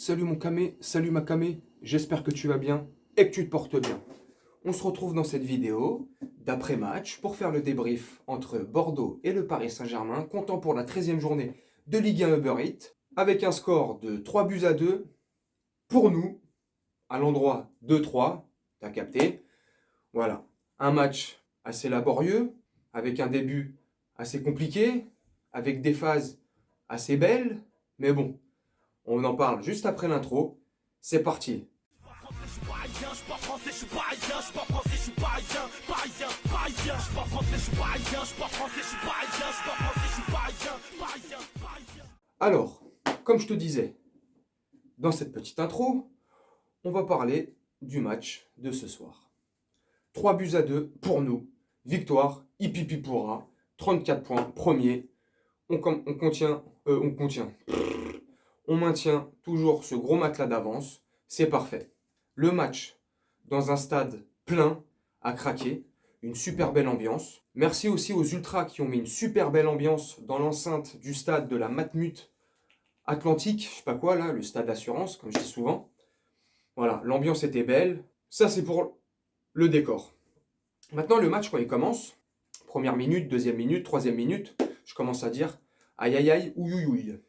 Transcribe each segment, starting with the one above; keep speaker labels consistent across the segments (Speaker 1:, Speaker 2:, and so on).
Speaker 1: Salut mon camé, salut ma camé, j'espère que tu vas bien et que tu te portes bien. On se retrouve dans cette vidéo d'après-match pour faire le débrief entre Bordeaux et le Paris Saint-Germain, comptant pour la 13e journée de Ligue 1 Uber Eats, avec un score de 3 buts à 2 pour nous, à l'endroit 2-3, t'as capté. Voilà, un match assez laborieux, avec un début assez compliqué, avec des phases assez belles, mais bon, on en parle juste après l'intro. C'est parti. Alors, comme je te disais, dans cette petite intro, on va parler du match de ce soir. 3 buts à 2 pour nous. Victoire, hipipi pourra. 34 points, premier. On maintient toujours ce gros matelas d'avance. C'est parfait. Le match, dans un stade plein, a craqué. Une super belle ambiance. Merci aussi aux Ultras qui ont mis une super belle ambiance dans l'enceinte du stade de la Matmut Atlantique. Je sais pas quoi là, le stade d'assurance, comme je dis souvent. Voilà, l'ambiance était belle. Ça, c'est pour le décor. Maintenant, le match, quand il commence, première minute, deuxième minute, troisième minute, je commence à dire aïe aïe aïe, ouïe ouïe ouïe.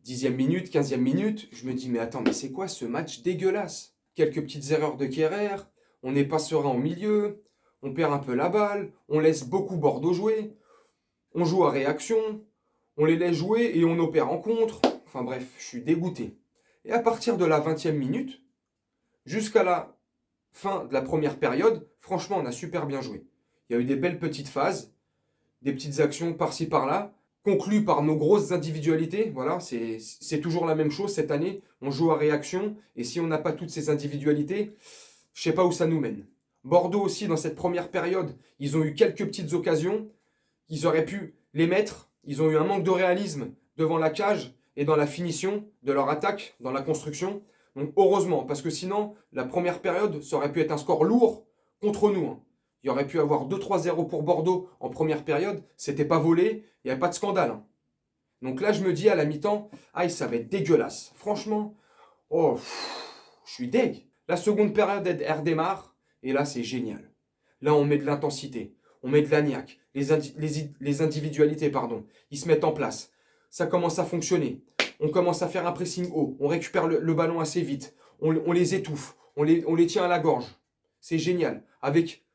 Speaker 1: 10e minute, 15e minute, je me dis mais attends, mais c'est quoi ce match dégueulasse? Quelques petites erreurs de Kehrer, on n'est pas serein au milieu, on perd un peu la balle, on laisse beaucoup Bordeaux jouer, on joue à réaction, on les laisse jouer et on opère en contre. Enfin bref, je suis dégoûté. Et à partir de la 20e minute, jusqu'à la fin de la première période, franchement, on a super bien joué. Il y a eu des belles petites phases, des petites actions par-ci par-là, conclues par nos grosses individualités. Voilà, c'est toujours la même chose cette année. On joue à réaction, et si on n'a pas toutes ces individualités, je ne sais pas où ça nous mène. Bordeaux aussi, dans cette première période, ils ont eu quelques petites occasions. Ils auraient pu les mettre. Ils ont eu un manque de réalisme devant la cage et dans la finition de leur attaque, dans la construction. Donc heureusement, parce que sinon, la première période, ça aurait pu être un score lourd contre nous. Hein. Il y aurait pu avoir 2-3-0 pour Bordeaux en première période. C'était pas volé, il n'y avait pas de scandale. Hein. Donc là, je me dis à la mi-temps, aïe, ça va être dégueulasse. Franchement, oh, je suis deg. La seconde période, elle redémarre, et là, c'est génial. Là, on met de l'intensité, on met de l'agnac, les individualités, pardon, ils se mettent en place. Ça commence à fonctionner. On commence à faire un pressing haut, on récupère le ballon assez vite, on les étouffe, on les tient à la gorge. C'est génial. Avec,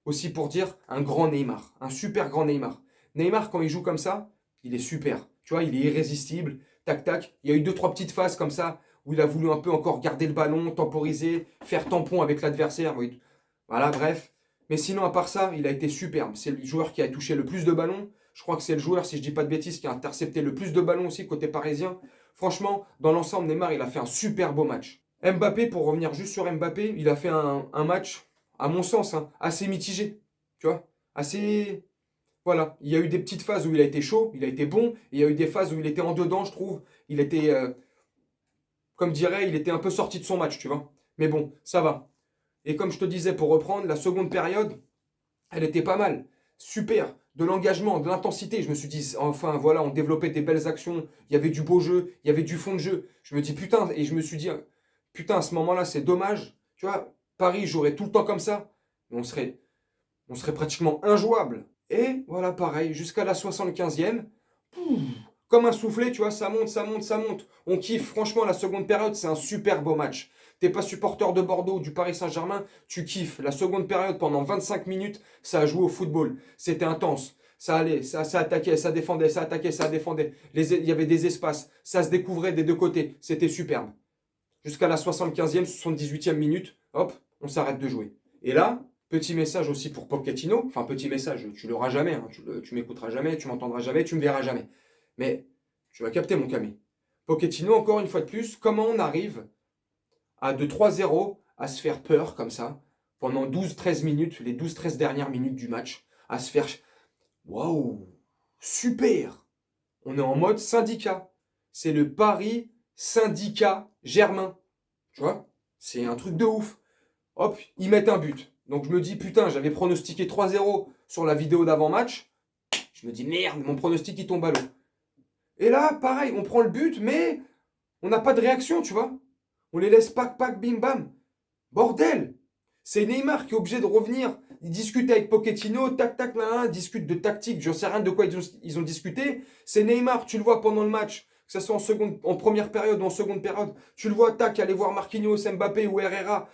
Speaker 1: aussi pour dire, un grand Neymar, un super grand Neymar. Neymar, quand il joue comme ça, il est super. Tu vois, il est irrésistible. Tac, tac. Il y a eu 2-3 petites phases comme ça où il a voulu un peu encore garder le ballon, temporiser, faire tampon avec l'adversaire. Oui. Voilà, bref. Mais sinon, à part ça, il a été superbe. C'est le joueur qui a touché le plus de ballons. Je crois que c'est le joueur, si je dis pas de bêtises, qui a intercepté le plus de ballons aussi côté parisien. Franchement, dans l'ensemble, Neymar, il a fait un super beau match. Mbappé, pour revenir juste sur Mbappé, il a fait un match, à mon sens, hein, assez mitigé. Tu vois, assez. Voilà, il y a eu des petites phases où il a été chaud, il a été bon, et il y a eu des phases où il était en dedans, je trouve. Il était, comme dirait, il était un peu sorti de son match, tu vois. Mais bon, ça va. Et comme je te disais, pour reprendre, la seconde période, elle était pas mal. Super. De l'engagement, de l'intensité. Je me suis dit, enfin, voilà, on développait des belles actions. Il y avait du beau jeu, il y avait du fond de jeu. Je me dis, putain, et je me suis dit, putain, à ce moment-là, c'est dommage. Tu vois, Paris jouerait tout le temps comme ça. On serait pratiquement injouable. Et voilà, pareil, jusqu'à la 75e, comme un soufflet, tu vois, ça monte, ça monte, ça monte. On kiffe, franchement, la seconde période, c'est un super beau match. T'es pas supporter de Bordeaux ou du Paris Saint-Germain, tu kiffes. La seconde période, pendant 25 minutes, ça a joué au football. C'était intense. Ça allait, ça attaquait, ça défendait, ça attaquait, ça défendait. Il y avait des espaces, ça se découvrait des deux côtés. C'était superbe. Jusqu'à la 75e, 78e minute, hop, on s'arrête de jouer. Et là, petit message aussi pour Pochettino. Enfin, petit message, tu l'auras jamais, hein, tu m'écouteras jamais, tu m'entendras jamais, tu me verras jamais. Mais tu vas capter mon Camille. Pochettino, encore une fois de plus, comment on arrive à de 3-0 à se faire peur comme ça pendant 12-13 minutes, les 12-13 dernières minutes du match, à se faire waouh, super. On est en mode syndicat. C'est le Paris syndicat Germain. Tu vois, c'est un truc de ouf. Hop, ils mettent un but. Donc je me dis, putain, j'avais pronostiqué 3-0 sur la vidéo d'avant-match. Je me dis, merde, mon pronostic il tombe à l'eau. Et là, pareil, on prend le but, mais On n'a pas de réaction, tu vois. On les laisse pac, pac, bim, bam. Bordel! C'est Neymar qui est obligé de revenir. Il discute avec Pochettino, tac, tac, là, discute de tactique. Je sais rien de quoi ils ont discuté. C'est Neymar, tu le vois pendant le match, que ce soit en première période ou en seconde période. Tu le vois, tac, aller voir Marquinhos, Mbappé ou Herrera,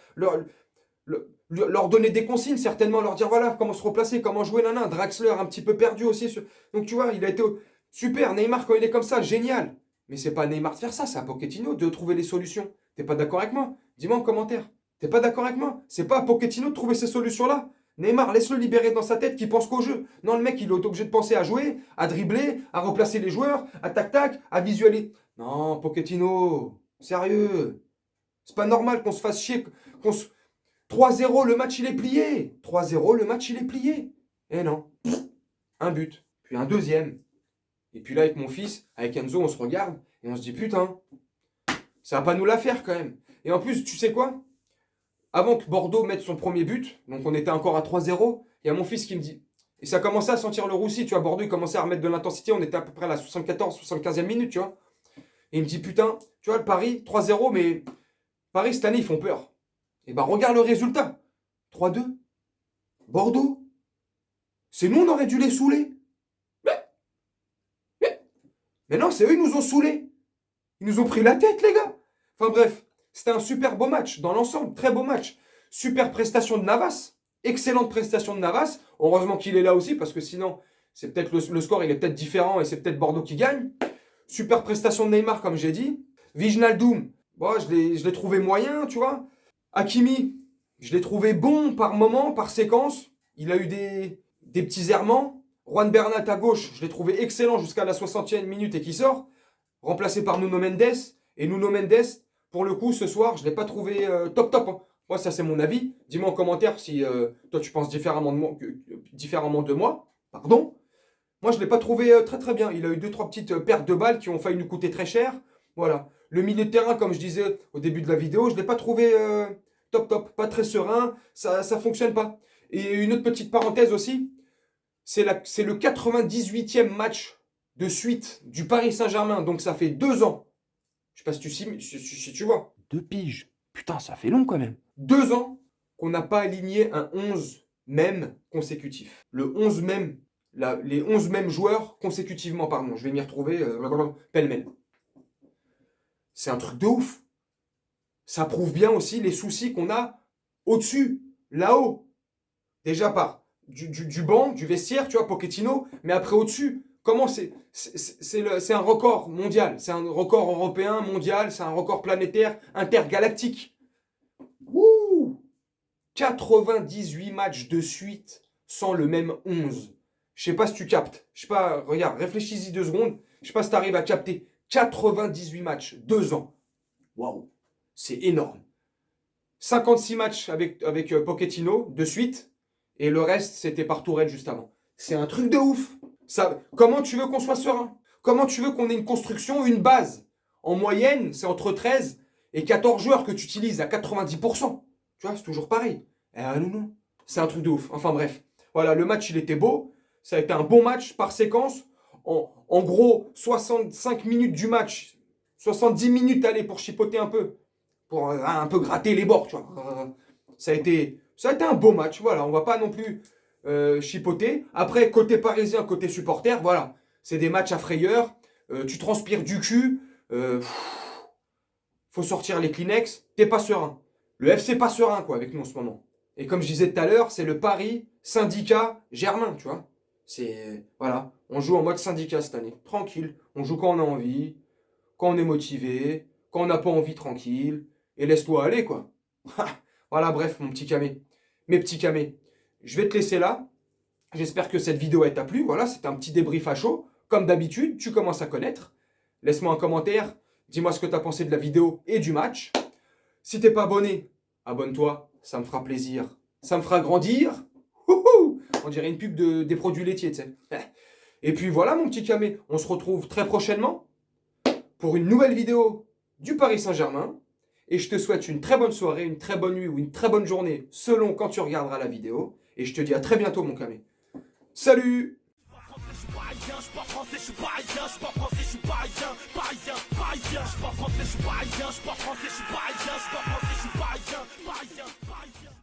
Speaker 1: leur donner des consignes, certainement, leur dire voilà comment se replacer, comment jouer, nana. Draxler, un petit peu perdu aussi. Donc tu vois, il a été super. Neymar, quand il est comme ça, génial. Mais c'est pas à Neymar de faire ça, c'est à Pochettino de trouver les solutions. T'es pas d'accord avec moi? Dis-moi en commentaire. T'es pas d'accord avec moi? C'est pas à Pochettino de trouver ces solutions-là. Neymar, laisse-le libérer dans sa tête qui pense qu'au jeu. Non, le mec, il est obligé de penser à jouer, à dribbler, à replacer les joueurs, à tac-tac, à visualiser. Non, Pochettino, sérieux. C'est pas normal qu'on se fasse chier. 3-0, le match, il est plié. 3-0, le match, il est plié. Eh non. Un but, puis un deuxième. Et puis là, avec mon fils, avec Enzo, on se regarde et on se dit putain, ça va pas nous la faire quand même. Et en plus, tu sais quoi? Avant que Bordeaux mette son premier but, donc on était encore à 3-0, il y a mon fils qui me dit, et ça commençait à sentir le roussi, tu vois, Bordeaux, il commençait à remettre de l'intensité, on était à peu près à la 74, 75e minute, tu vois. Et il me dit, putain, tu vois, le Paris, 3-0, mais Paris, cette année, ils font peur. Et ben, regarde le résultat. 3-2. Bordeaux. C'est nous, on aurait dû les saouler. Mais non, c'est eux, ils nous ont saoulés. Ils nous ont pris la tête, les gars. Enfin bref, c'était un super beau match dans l'ensemble, très beau match. Super prestation de Navas, excellente prestation de Navas. Heureusement qu'il est là aussi parce que sinon, c'est peut-être le score, il est peut-être différent et c'est peut-être Bordeaux qui gagne. Super prestation de Neymar, comme j'ai dit. Wijnaldum, bon, je l'ai trouvé moyen, tu vois. Hakimi, je l'ai trouvé bon par moment, par séquence. Il a eu des petits errements. Juan Bernat à gauche, je l'ai trouvé excellent jusqu'à la 60e minute et qui sort. Remplacé par Nuno Mendes. Et Nuno Mendes, pour le coup, ce soir, je ne l'ai pas trouvé top top. Hein. Moi, ça c'est mon avis. Dis-moi en commentaire si toi tu penses différemment de moi. Pardon. Moi, je ne l'ai pas trouvé très très bien. Il a eu 2-3 petites pertes de balles qui ont failli nous coûter très cher. Voilà. Le milieu de terrain, comme je disais au début de la vidéo, je ne l'ai pas trouvé top top. Pas très serein. Ça ne fonctionne pas. Et une autre petite parenthèse aussi. C'est le 98e match de suite du Paris Saint-Germain. Donc ça fait 2 ans. Je ne sais pas si tu vois.
Speaker 2: 2 piges. Putain, ça fait long quand même.
Speaker 1: 2 ans qu'on n'a pas aligné un 11 même consécutif. Le 11 même, les 11 mêmes joueurs consécutivement, pardon. Je vais m'y retrouver pêle-mêle. C'est un truc de ouf. Ça prouve bien aussi les soucis qu'on a au-dessus, là-haut. Déjà par du banc, du vestiaire, tu vois, Pochettino, mais après au-dessus, comment c'est un record mondial, c'est un record européen, mondial, c'est un record planétaire, intergalactique. Wouh 98 matchs de suite sans le même 11. Je sais pas si tu captes. Je sais pas, regarde, réfléchis-y 2 secondes. Je sais pas si tu arrives à capter. 98 matchs, 2 ans. Waouh, c'est énorme. 56 matchs avec Pochettino de suite. Et le reste, c'était par Tourelle juste avant. C'est un truc de ouf. Ça, comment tu veux qu'on soit serein? Comment tu veux qu'on ait une construction, une base? En moyenne, c'est entre 13 et 14 joueurs que tu utilises à 90%. Tu vois, c'est toujours pareil. Non. C'est un truc de ouf. Enfin bref. Voilà, le match, il était beau. Ça a été un bon match par séquence. En gros, 65 minutes du match. 70 minutes, allez, pour chipoter un peu. Pour un peu gratter les bords, tu vois. Ça a été un beau match, voilà, on va pas non plus chipoter. Après, côté parisien, côté supporter, voilà, c'est des matchs à frayeur, tu transpires du cul, faut sortir les Kleenex, t'es pas serein. Le FC pas serein, quoi, avec nous en ce moment. Et comme je disais tout à l'heure, c'est le Paris syndicat Germain, tu vois. Voilà, on joue en mode syndicat cette année, tranquille. On joue quand on a envie, quand on est motivé, quand on n'a pas envie, tranquille. Et laisse-toi aller, quoi. Voilà, bref, mon petit camé. Mes petits camés. Je vais te laisser là. J'espère que cette vidéo t'a plu. Voilà, c'était un petit débrief à chaud. Comme d'habitude, tu commences à connaître. Laisse-moi un commentaire. Dis-moi ce que tu as pensé de la vidéo et du match. Si t'es pas abonné, abonne-toi. Ça me fera plaisir. Ça me fera grandir. Wouhou, on dirait une pub des produits laitiers, tu sais. Et puis voilà, mon petit camé. On se retrouve très prochainement pour une nouvelle vidéo du Paris Saint-Germain. Et je te souhaite une très bonne soirée, une très bonne nuit ou une très bonne journée selon quand tu regarderas la vidéo. Et je te dis à très bientôt, mon camé. Salut! Je suis pas français, je suis parisien, je suis pas français, je suis parisien, parisien, parisien.
Speaker 3: Je suis pas français, je suis parisien, je suis pas français, je suis parisien, je suis pas français.